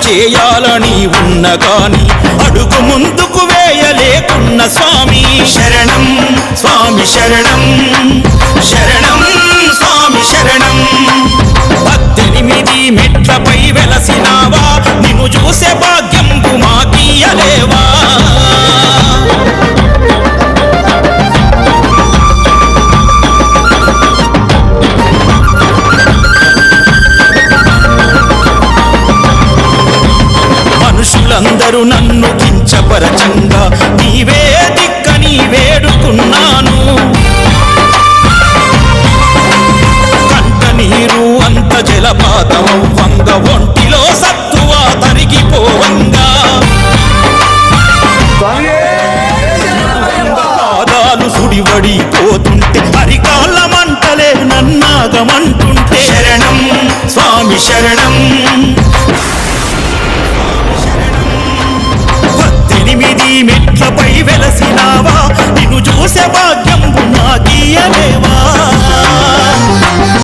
చేయాలని ఉన్న గాని అడుగు ముందుకు వేయలేకున్న స్వామి శరణం స్వామి శరణం శరణం స్వామి శరణం 18 మెట్లపై వెలసినావా నిన్ను చూసే భాగ్యంబు మాకీయలేవా మనుషులందరూ నన్ను కించపరచంగా నీవే దిక్కని వేడుకున్నాను కంట నీరు అంత జలపాతమవ్వంగ ఒంటిలో సత్తువా తరిగిపోవంగా పాదాలు సుడివడిపోతుంటే అరికాళ్ళ మంటలే నన్నాగమంటుంటే శరణం స్వామి శరణం 18 మెట్లపై వెలసినావా నిన్ను చూసే భాగ్యంబు నాకీయలేవా